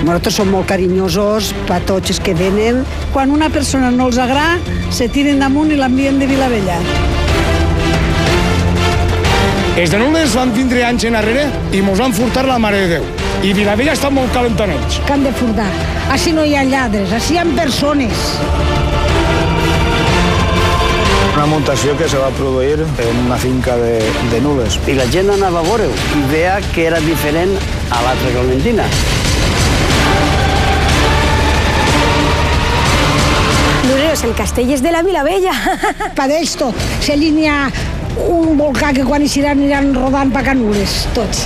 Nosaltres som molt carinyosos per tots els que venen. Quan una persona no els agrada, se tiren damunt i l'envien de Vilavella. Els de Nules van tindre anys enrere i mos van furtar la mare de Déu. I Vilavella està molt calentonets. Que han de furtar. Així no hi ha lladres, així hi ha persones. Una muntació que se va produir en una finca de Nules. I la gent anava a veure-ho i veia que era diferent a l'altra Clementina. Nules, el castell és de la Vilavella. Padeix tot. Si allí n'hi ha un volcà que quan hi aniran rodant per Nules, tots.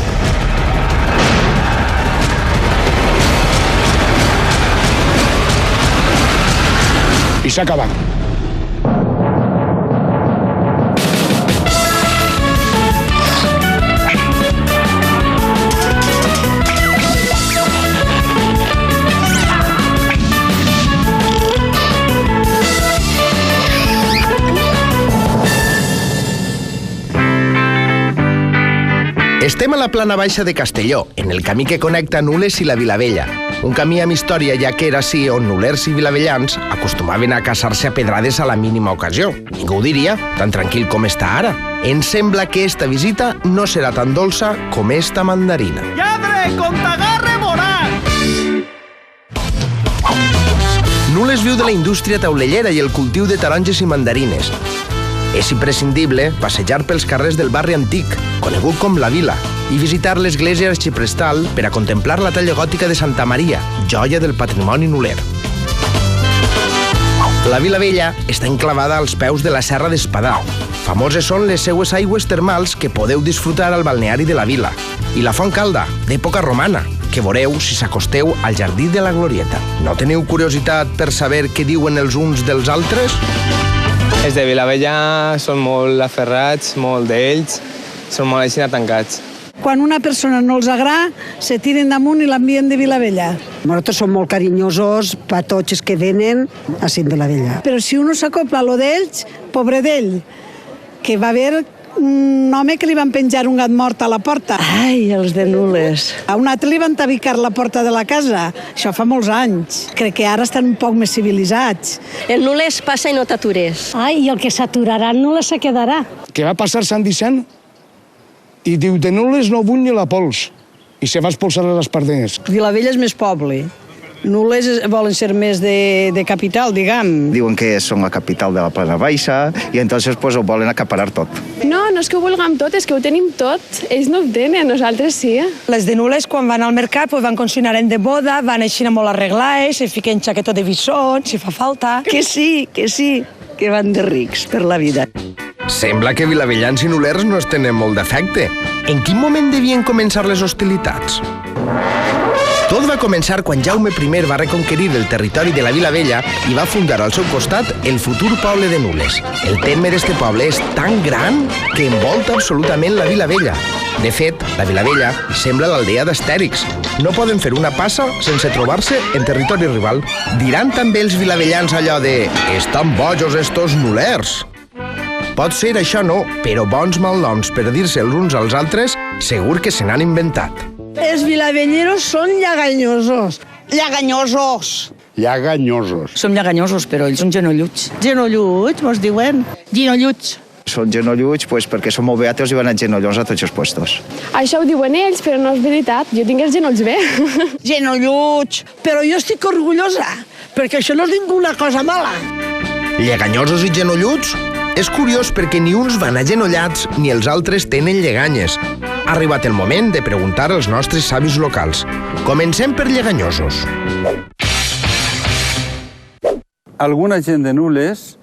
I s'ha acabat. Estem a la plana baixa de Castelló, en el camí que connecta Nules i la Vilavella. Un camí amb història, ja que era així on nulers i vilavellans acostumaven a caçar-se a pedrades a la mínima ocasió. Ningú ho diria, tan tranquil com està ara. Ens sembla que esta visita no serà tan dolça com esta mandarina. Lladre, con tagarre morat! Nules viu de la indústria taulellera i el cultiu de taronges i mandarines. És imprescindible passejar pels carrers del barri antic, conegut com la Vila, i visitar l'església arxiprestal per a contemplar la talla gòtica de Santa Maria, joia del patrimoni nuler. La Vilavella està enclavada als peus de la Serra d'Espadà. Famoses són les seues aigües termals que podeu disfrutar al balneari de la Vila, i la Font Calda, d'època romana, que veureu si s'acosteu al Jardí de la Glorieta. No teniu curiositat per saber què diuen els uns dels altres? Els de Vilavella són molt aferrats, molt d'ells, són molt així tancats. Quan una persona no els agrada, se tiren damunt i l'envien de Vilavella. Nosaltres som molt carinyosos per tots els que venen a Vilavella. Però si uno s'acopla a lo d'ells, pobre d'ell, que va haver un home que li van penjar un gat mort a la porta. Ai, els de Nules. A un altre li van tabicar la porta de la casa. Això fa molts anys. Crec que ara estan un poc més civilitzats. El Nules passa i no t'atures. Ai, i el que s'aturarà no se quedarà. Que va passar Sant Vicent i diu, de Nules no vull ni la pols. I se va expulsar a les Pardenes. Vilavella és més poble. Nules volen ser més de capital, diguem. Diuen que són la capital de la plana baixa i entonces pues, ho volen acaparar tot. No és que ho vulguem tot, és que ho tenim tot. Ells no ho tenen, nosaltres sí. Les de Nules, quan van al mercat, pues, van consignaren de boda, van així molt arreglades, se fiquen xaquetó de bison, si fa falta. Que sí, que van de rics per la vida. Sembla que vilavellans i nulers no es tenen molt d'afecte. En quin moment devien començar les hostilitats? Tot va començar quan Jaume I va reconquerir el territori de la Vilavella i va fundar al seu costat el futur poble de Nules. El terme d'este poble és tan gran que envolta absolutament la Vilavella. De fet, la Vilavella sembla l'aldea d'Astèrix. No poden fer una passa sense trobar-se en territori rival. Diran també els vilavellans allò de «Estan bojos estos nulers». Pot ser això no, però bons malnoms per dir-se els uns als altres segur que se n'han inventat. Els vilavelleros són llaganyosos. Llaganyosos. Llaganyosos. Som llaganyosos, però ells són genolluts. Genolluts, mos diuen? Genolluts. Són genolluts pues, perquè són molt beatos i van a genollons a tots els puestos. Això ho diuen ells, però no és veritat. Jo tinc els genolls bé. Genolluts. Però jo estic orgullosa, perquè això no és ninguna cosa mala. Lleganyosos i genolluts? És curiós perquè ni uns van agenollats ni els altres tenen lleganyes. Ha arribat el moment de preguntar als nostres savis locals. Comencem per lleganyosos. Alguna gent de Nules,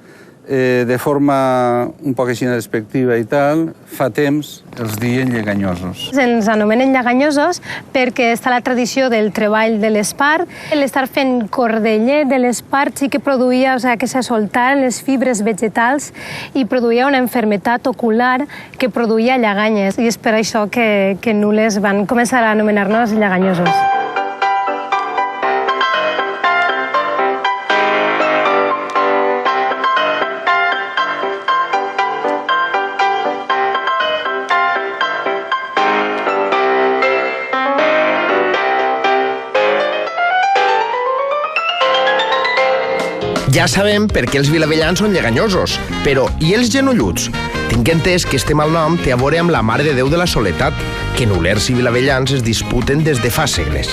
de forma un poc així despectiva i tal, fa temps els diuen lleganyosos. Ens anomenen lleganyosos perquè està la tradició del treball de l'espart. L'estar fent cordeller de l'espart sí que produïa, que se soltaren les fibres vegetals i produïa una malaltia ocular que produïa lleganyes. I és per això que Nules van començar a anomenar-nos lleganyosos. Ja sabem per què els vilavellans són lleganyosos, però i els genolluts? Tinc entès que este malnom té a veure amb la Mare de Déu de la Soledat, que nulers i vilavellans es disputen des de fa segles.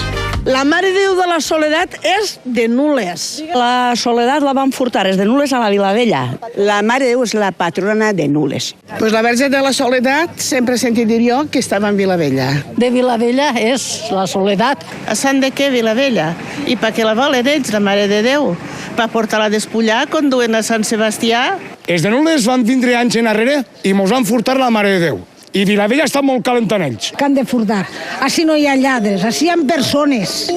La Mare de Déu de la Soledat és de Nules. La Soledat la van furtar, és de Nules a la Vilavella. La Mare de Déu és la patrona de Nules. Pues la Verge de la Soledat sempre he sentit dir jo que estava en Vilavella. De Vilavella és la Soledat. A Sant de què, Vilavella? I per què la volen ells, la Mare de Déu? Per portar-la a despullar quan duen a Sant Sebastià? Els de Nules van vindre anys enrere i mos van furtar la Mare de Déu. I Vilavella està molt calentant ells. Que han de furtar. Així no hi ha lladres, així hi ha persones.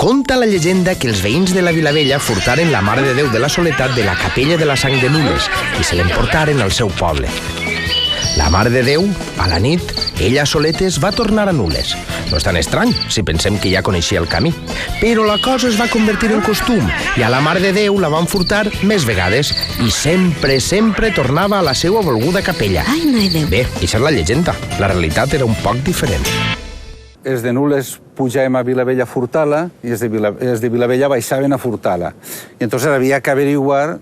Conta la llegenda que els veïns de la Vilavella furtaren la Mare de Déu de la Soledat de la capella de la Sang de Nules i se l'emportaren al seu poble. La Mare de Déu, a la nit, ella soletes va tornar a Nules. No és tan estrany, si pensem que ja coneixia el camí. Però la cosa es va convertir en costum i a la Mare de Déu la van furtar més vegades i sempre, sempre tornava a la seva volguda capella. Ai, no hi Déu. Bé, això és la llegenda. La realitat era un poc diferent. Els de Nules pujàvem a Vilavella a furtar-la i els de Vilavella baixaven a furtar-la. I entonces havia que averiguar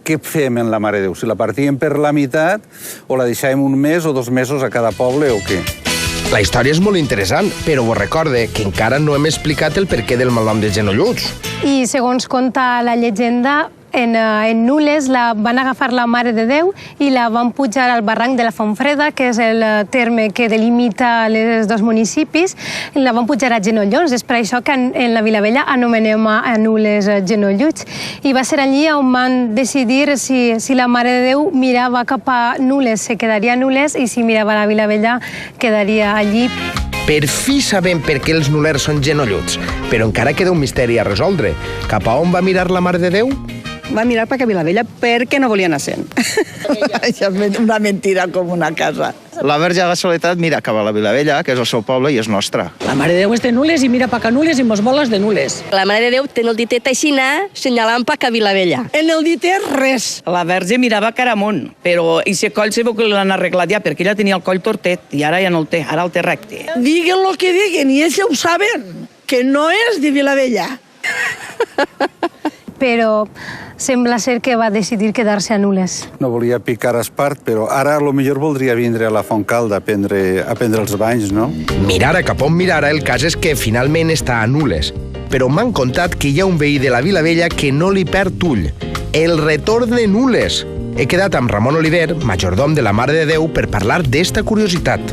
què fem en la Mare de Déu, si la partíem per la meitat o la deixàvem un mes o 2 mesos a cada poble o què. La història és molt interessant, però vos recorde que encara no hem explicat el perquè del malnom dels genolluts. I segons conta la llegenda, en Nules van agafar la Mare de Déu i la van pujar al barranc de la Fontfreda, que és el terme que delimita els dos municipis, i la van pujar a genollons. És per això que en la Vilavella anomenem a Nules genolluts. I va ser allí on van decidir si la Mare de Déu mirava cap a Nules, se quedaria a Nules, i si mirava a la Vilavella, quedaria allí. Per fi sabem per què els nulers són genolluts, però encara queda un misteri a resoldre. Cap a on va mirar la Mare de Déu? Va mirar per a Vilavella perquè no volia anar sent. Això és una mentira com una casa. La Verge de la Soledat mira cap a la Vilavella, que és el seu poble i és nostre. La Mare de Déu és de Nules i mira pa a Nules i mos vol les de Nules. La Mare de Déu té el ditet aixina, senyalant pa a Vilavella. En el ditet res. La Verge mirava cara amunt, però i si coll se veu que l'han arreglat ja, perquè ella tenia el coll tortet i ara ja no el té, ara el té recte. Diguen lo que diguen i ells ja ho saben, que no és de Vilavella. Però sembla ser que va decidir quedar-se a Nules. No volia picar Espart, però ara a lo millor voldria vindre a la Fontcalda a prendre els banys, no? Mirara cap on mirara, el cas és que finalment està a Nules. Però m'han contat que hi ha un veí de la Vilavella que no li perd ull. El retorn de Nules. He quedat amb Ramon Oliver, majordom de la Mare de Déu, per parlar d'esta curiositat.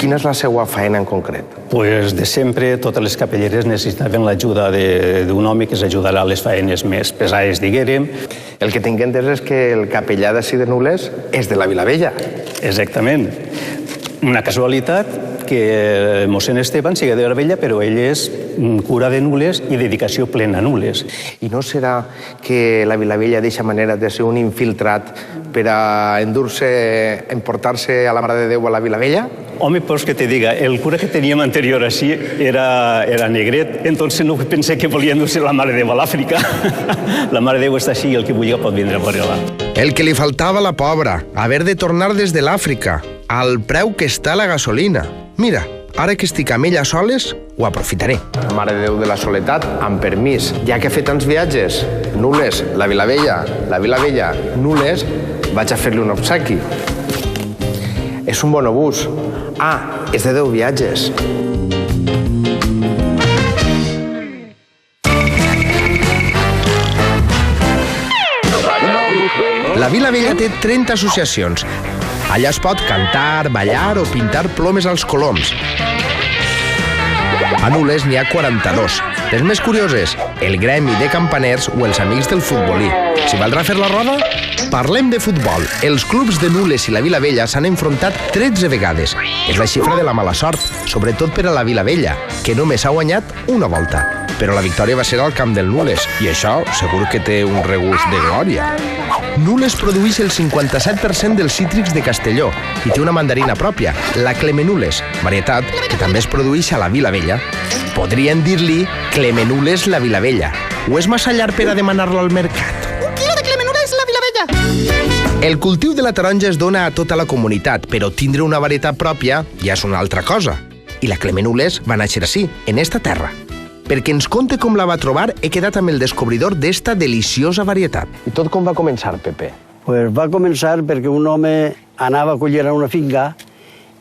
Quina és la seva feina en concret? Pues de sempre totes les capelleres necessitaven l'ajuda d'un home que s'ajudarà a les feines més pesades, diguérem. El que tinc entès és que el capellà d'ací de Nules és de la Vilavella. Exactament. Una casualitat que mossèn Esteban sigui de Vilavella, però ell és cura de Nules i dedicació plena a Nules. I no serà que la Vilavella deixa manera de ser un infiltrat per a emportar-se a la Mare de Déu a la Vilavella? Home, pues que te diga, el cura que teníem anterior així era negret, entonces no pensé que volia endur-se la Mare de Déu a l'Àfrica. La Mare de Déu està així i el que vulgui pot vindre a veure-la. El que li faltava a la pobra, haver de tornar des de l'Àfrica, al preu que està la gasolina. Mira, ara que estic amb ella soles, ho aprofitaré. Mare de Déu de la Soledat, amb permís, ja que he fet tants viatges, Nules, la Vilavella, Nules, vaig a fer-li un obsequi. És un bon obús. Ah, és de 10 viatges. La Vilavella té 30 associacions. Allà es pot cantar, ballar o pintar plomes als coloms. A Nules n'hi ha 42. Les més curioses, el gremi de campaners o els amics del futbolí. Si valdrà fer la roda? Parlem de futbol. Els clubs de Nules i la Vilavella s'han enfrontat 13 vegades. És la xifra de la mala sort, sobretot per a la Vilavella, que només ha guanyat una volta. Però la victòria va ser al camp del Nules, i això segur que té un regust de glòria. Nules produeix el 57% dels cítrics de Castelló i té una mandarina pròpia, la Clemenules, varietat que també es produeix a la Vilavella. Podrien dir-li Clemenules la Vilavella. O és massa llarg per a demanar-la al mercat? Un quilo de Clemenules la Vilavella! El cultiu de la taronja es dona a tota la comunitat, però tindre una varietat pròpia ja és una altra cosa. I la Clemenules va néixer així, en esta terra. Perquè ens conte com la va trobar, he quedat amb el descobridor d'esta deliciosa varietat. I tot com va començar, Pepe? Pues va començar perquè un home anava a collir a una finca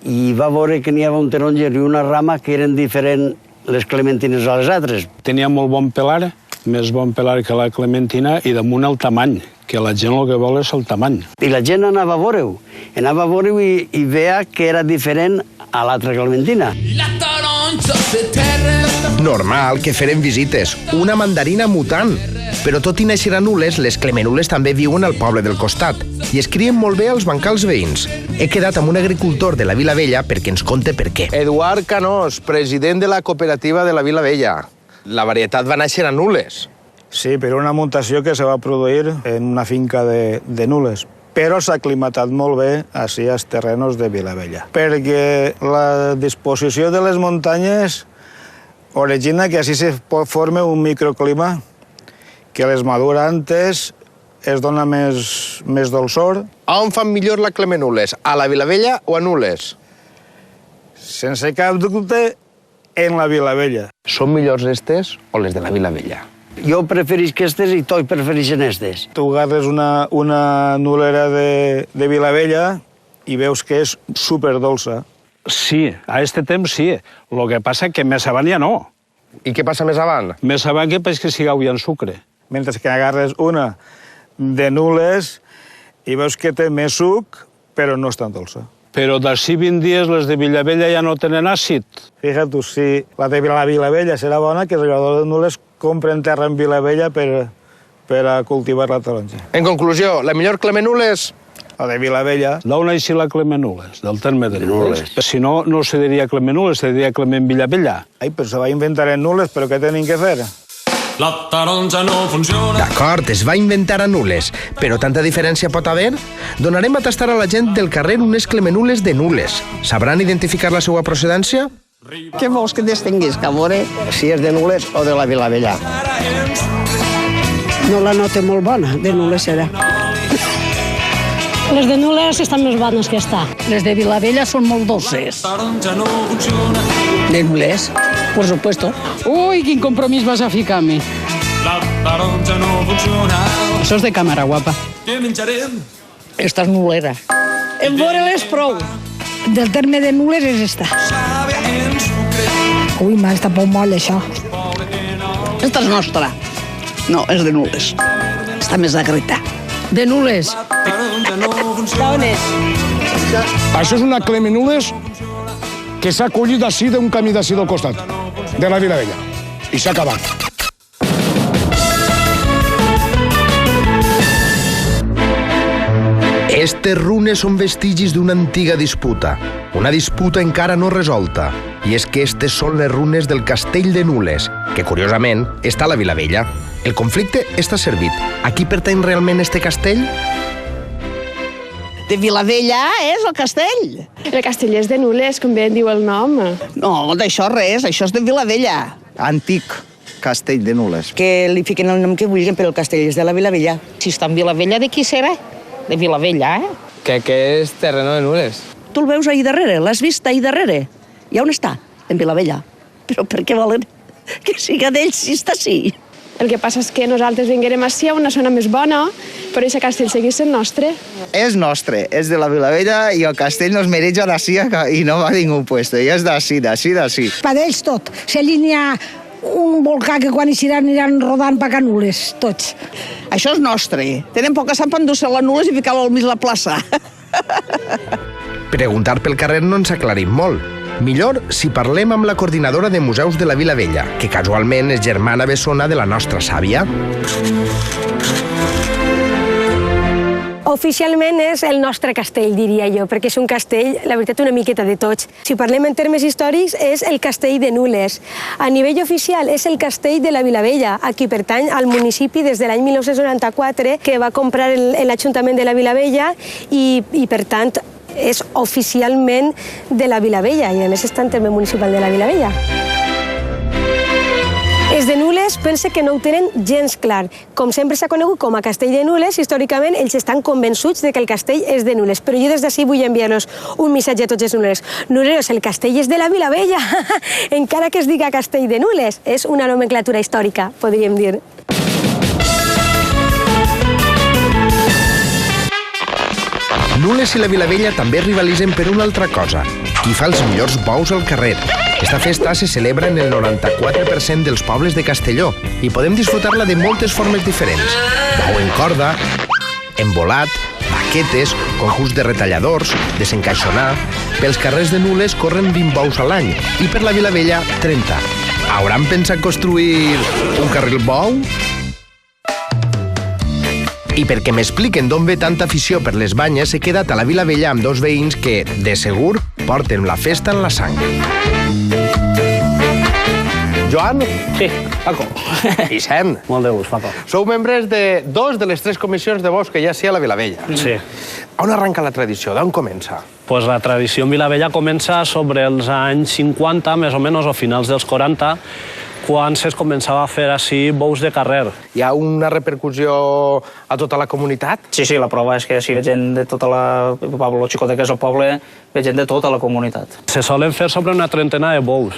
i va veure que n'hi havia un taronger i una rama que eren diferents les clementines a les altres. Tenia molt bon pelar, més bon pelar que la clementina, i damunt el tamany, que la gent el que vol és el tamany. I la gent anava a veure-ho. Anava a veure-ho i veia que era diferent a l'altra clementina. Normal que feren visites. Una mandarina mutant. Però tot i néixer a Nules, les clemenules també viuen al poble del costat i es crien molt bé als bancals veïns. He quedat amb un agricultor de la Vila Vella perquè ens conte per què. Eduard Canós, president de la cooperativa de la Vila Vella. La varietat va néixer a Nules. Sí, per una mutació que se va produir en una finca de Nules, però s'ha aclimatat molt bé així als terrenos de Vilavella, perquè la disposició de les muntanyes origina que així se forma un microclima que les madura antes, es dona més dolçor. On fan millor la clemenules? A la Vilavella o a Nules? Sense cap dubte, en la Vilavella. Són millors estes o les de la Vilavella? Jo preferisc aquestes i tots prefereixen aquestes. Tu agarres una nulera de Vilavella i veus que és superdolça. Sí, a este temps sí. El que passa que més avant ja no. I què passa més avant? Més avant que que sigui en sucre. Mentre que agarres una de Nules i veus que té més suc, però no és tan dolça. Però d'ací 20 dies les de Vilavella ja no tenen àcid. Fíjate, si la de la Vilavella serà bona, que els regadors de Nules compren terra en Vilavella per a cultivar la taronja. En conclusió, la millor clemenules? La de Vilavella. D'on així la clemenules? Del terme de Nules. Si no, no se diria clemenules, se diria clement Vilavella. Ai, però se va inventar en Nules, però què tenim que fer? La taronja no funciona. D'acord, es va inventar a Nules, però tanta diferència pot haver? Donarem a tastar a la gent del carrer unes clemenules de Nules. Sabran identificar la seva procedència? Què vols que distinguisca, a veure si és de Nules o de la Vilavella? No la noto molt bona, de Nules era. Les de Nules estan més bones que esta. Les de Vilavella són molt dolces. De Nules, por supuesto. Uy, quin compromís vas a ficar-me. Això és de càmera, guapa. Esta és nulera. En veure-les prou. Del terme de Nules és esta. Ui, m'ha estat molt moll, això. Esta és nostra. No, és de Nules. Està més agreta. De Nules. D'on és? Això és una clemenules que s'ha collit d'ací d'un camí d'ací del costat, de la Vilavella. I s'ha acabat. Estes runes són vestigis d'una antiga disputa. Una disputa encara no resolta. I és que estes són les runes del castell de Nules, que curiosament està a la Vilavella. El conflicte està servit. A qui pertany realment este castell? De Vilavella és el castell. El castell és de Nules, com bé diu el nom. No, d'això res, això és de Vilavella. Antic castell de Nules. Que li fiquen el nom que vulguin, però el castell és de la Vilavella. Si està en Vilavella, de qui serà? De Vilavella, eh? Que és terreno de Nules. Tu el veus ahir darrere, l'has vist ahir darrere? I on està? En Vilavella. Però per què volen que siga d'ells si està així? El que passa és que nosaltres vinguérem ací a una zona més bona, però aquest castell segueix sent nostre. És nostre, és de la Vilavella i el castell no es mereix d'ací i no va ningú puesto. I és d'ací. Per ells tot. Si allí n'hi ha un volcà que quan hi aniran rodant per Nules, tots. Això és nostre. Tenen poca sang per endur-se la Nules i ficar-la al mig de la plaça. Preguntar pel carrer no ens aclarim molt. Millor si parlem amb la coordinadora de museus de la Vilavella, que casualment és germana bessona de la nostra sàvia. Oficialment és el nostre castell, diria jo, perquè és un castell, la veritat, una miqueta de tots. Si parlem en termes històrics, és el castell de Nules. A nivell oficial, és el castell de la Vilavella, a qui pertany al municipi des de l'any 1994, que va comprar l'Ajuntament de la Vilavella i per tant, és oficialment de la Vilavella i a més està en terme municipal de la Vilavella. Els de Nules pense que no ho tenen gens clar. Com sempre s'ha conegut com a Castell de Nules, històricament ells estan convençuts de que el castell és de Nules. Però jo des d'ací vull enviar-los un missatge a tots els nuleros. Nuleros, el castell és de la Vilavella, encara que es diga Castell de Nules. És una nomenclatura històrica, podríem dir. Nules i la Vilavella també rivalitzen per una altra cosa. Qui fa els millors bous al carrer. Esta festa se celebra en el 94% dels pobles de Castelló i podem disfrutar-la de moltes formes diferents. Bou en corda, embolat, baquetes, concurs de retalladors, desencaixonar... Pels carrers de Nules corren 20 bous a l'any i per la Vilavella 30. Hauran pensat construir un carril bou? I perquè m'expliquen d'on ve tanta afició per les banyes, he quedat a la Vilavella amb dos veïns que, de segur, porten la festa en la sang. Joan? Sí, Paco. Vicent? Molt de gust, Paco. Sou membres de dos de les tres comissions de bous que hi ha a la Vilavella. Sí. On arranca la tradició? D'on comença? Pues la tradició en Vilavella comença sobre els anys 50, més o menys, o finals dels 40, quan es començava a fer així bous de carrer. Hi ha una repercussió a tota la comunitat? Sí, la prova és que si ve gent de tota la... Lo xicotet que és el poble, ve gent de tota la comunitat. Se solen fer sobre una trentena de bous,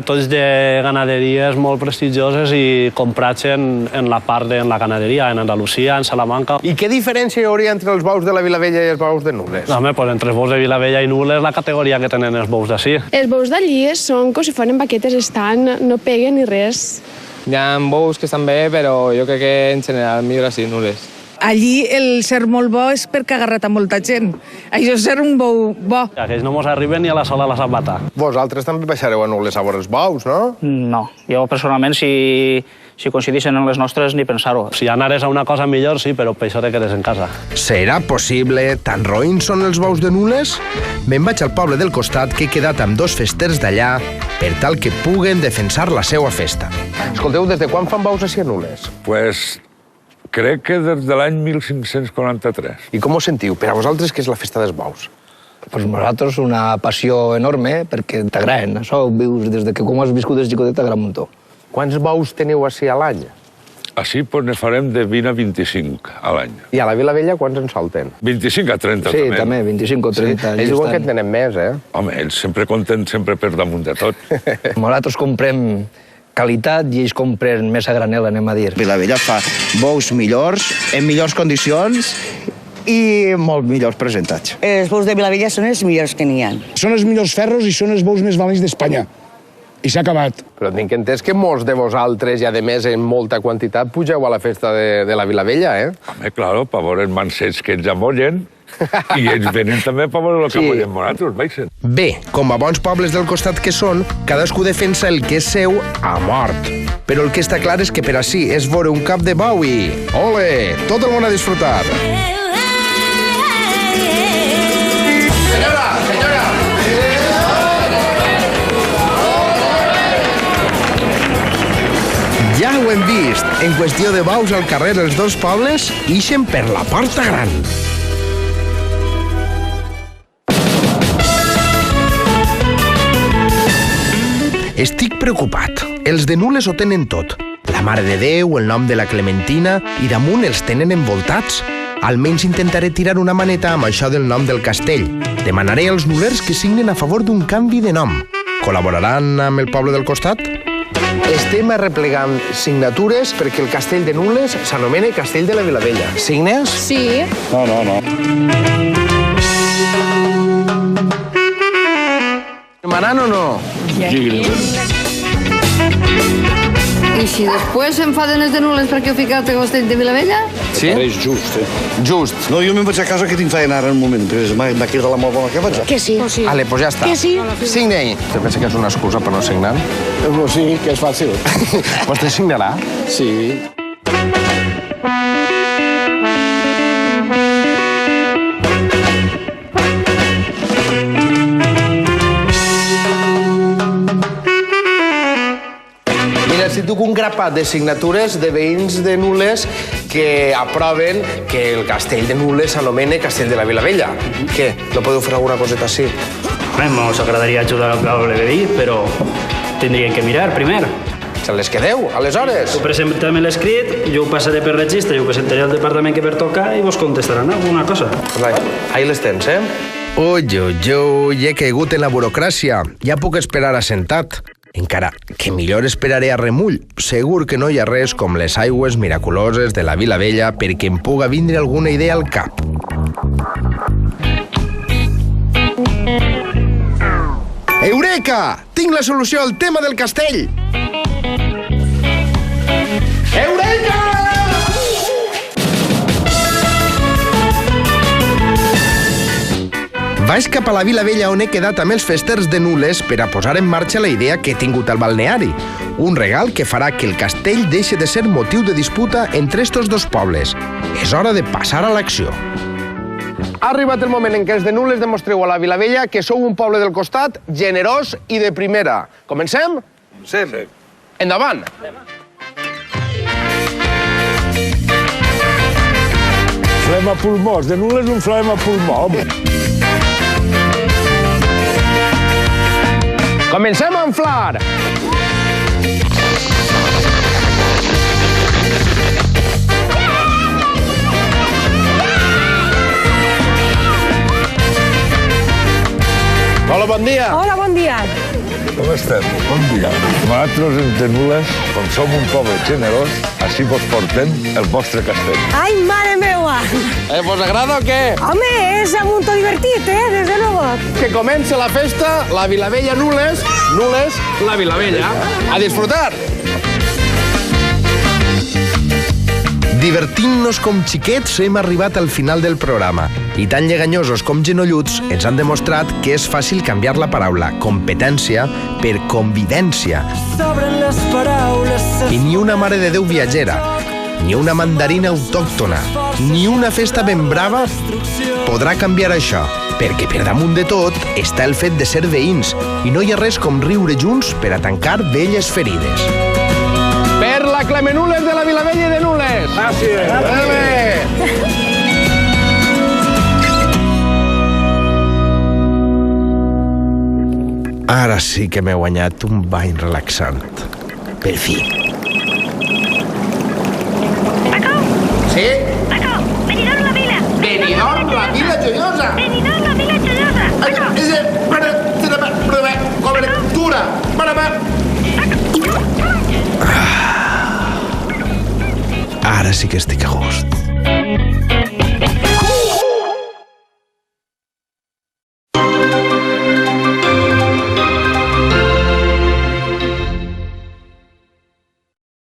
tots de ganaderies molt prestigioses i comprats en la part de la ganaderia, en Andalusia, en Salamanca. I què diferència hi hauria entre els bous de la Vilavella i els bous de Nules? Home, pues entre els bous de Vilavella i Nules la categoria que tenen els bous d'ací. Els bous d'allí són com si foren baquetes, no peguen ni res. Hi ha bous que estan bé, però jo crec que en general millor així, Nules. Allí el ser molt bo és perquè ha agarrat a molta gent. Això és ser un bou bo. Aquells no mos arriben ni a la sola la sabata. Vosaltres també baixareu a Nules a veure els bous, no? No. Jo, personalment, si coincidissin en les nostres, ni pensar-ho. Si anares a una cosa millor, sí, però per això te quedes en casa. Serà possible? Tan roïns són els bous de Nules? Me'n vaig al poble del costat, que he quedat amb dos festers d'allà per tal que puguen defensar la seva festa. Escolteu, des de quan fan bous així a Nules? Pues crec que des de l'any 1543. I com ho sentiu? Per a vosaltres, què és la festa dels bous? Pues nosaltres una passió enorme perquè t'agraden. Això ho vius des que com has viscut des de xicotet t'agrada un muntó. Quants bous teniu així a l'any? Així pues, ne farem de 20 a 25 a l'any. I a la Vilavella quants en solten? 25 a 30 sí, també. Sí, també, 25 o 30. Sí. Ells diuen que en tenen més, eh? Home, ells sempre compten sempre per damunt de tot. Nosaltres comprem qualitat i ells compren més a granel, anem a dir. Vilavella fa bous millors, en millors condicions i molt millors presentats. Els bous de Vilavella són els millors que n'hi ha. Són els millors ferros i són els bous més valents d'Espanya. I s'ha acabat. Però tinc entès que molts de vosaltres, i a més en molta quantitat, pugeu a la festa de la Vilavella, eh? Home, claro, per veure els mancets que ens amollen. I ells venen també per veure el que volem nosaltres, veixen. Bé, com a bons pobles del costat que són, cadascú defensa el que és seu a mort. Però el que està clar és que per ací és veure un cap de bou i... Ole! Tot el món a disfrutar! Ja ho hem vist. En qüestió de bous al carrer, els dos pobles ixen per la porta gran. Estic preocupat. Els de Nules ho tenen tot. La Mare de Déu, el nom de la Clementina, i damunt els tenen envoltats. Almenys intentaré tirar una maneta amb això del nom del castell. Demanaré als nulers que signen a favor d'un canvi de nom. Col·laboraran amb el poble del costat? Estem arreplegant signatures perquè el castell de Nules s'anomena Castell de la Vilavella. Signes? Sí. No. Demanant o no? Sí. I si després s'enfaden els de Nules perquè heu ficat el castell de Vilavella? Sí? És just, eh? Just. No, jo me'n vaig a casa que tinc feina ara en un moment, perquè m'ha quedat la molt bona que vaig. Que sí. Ale, pues ja està. Que sí. Signe-hi. Te pensa que és una excusa per no signar? Sí, que és fàcil. Vostè signarà? Sí. Si duc un grapat de signatures de veïns de Nules que aproven que el castell de Nules s'anomena Castell de la Vilavella. Què? No podeu fer alguna coseta així? Ens agradaria ajudar al poble veí, però tindríem que mirar primer. Se les quedeu, aleshores. Tu presenta'm l'escrit, jo ho passaré per registre, jo ho presentaré al departament que per tocar i vos contestaran alguna cosa. Ahí les tens, Ui, he caigut en la burocràcia. Ja puc esperar assentat. Encara que millor esperaré a remull. Segur que no hi ha res com les aigües miraculoses de la Vilavella perquè em puga vindre alguna idea al cap. Eureka! Tinc la solució al tema del castell! Eureka! Vaig cap a la Vilavella on he quedat amb els festers de Nules per a posar en marxa la idea que he tingut al balneari. Un regal que farà que el castell deixi de ser motiu de disputa entre estos dos pobles. És hora de passar a l'acció. Ha arribat el moment en què els de Nules demostreu a la Vilavella que sou un poble del costat generós i de primera. Comencem? Sí. Endavant! Flema pulmó, els de Nules un flema pulmó, home. Comencem a inflar! Hola, bon dia. Hola, bon dia. Com estem? Bon dia. Nosaltres, els de Nules, com som un poble generós, així vos portem el vostre castell. Ai, mare meua! Vos agrada o què? Home, és molt divertit, des de luego. Que comença la festa, la Vilavella Nules, Nules, la Vilavella. A disfrutar! Divertint-nos com xiquets hem arribat al final del programa i tan lleganyosos com genolluts ens han demostrat que és fàcil canviar la paraula competència per convivència. I ni una Mare de Déu viatgera, ni una mandarina autòctona, ni una festa ben brava podrà canviar això, perquè per damunt de tot està el fet de ser veïns i no hi ha res com riure junts per a tancar velles ferides. Per la Clemenules de la Vilavella i de Nules! Gràcies! Ara sí que m'he guanyat un bany relaxant. Per fi. Paco! Sí? Paco, venidor la vila! Venidor la Vila Joiosa! Venidor la Vila Joiosa! Cobertura! Ara sí que estic a gust.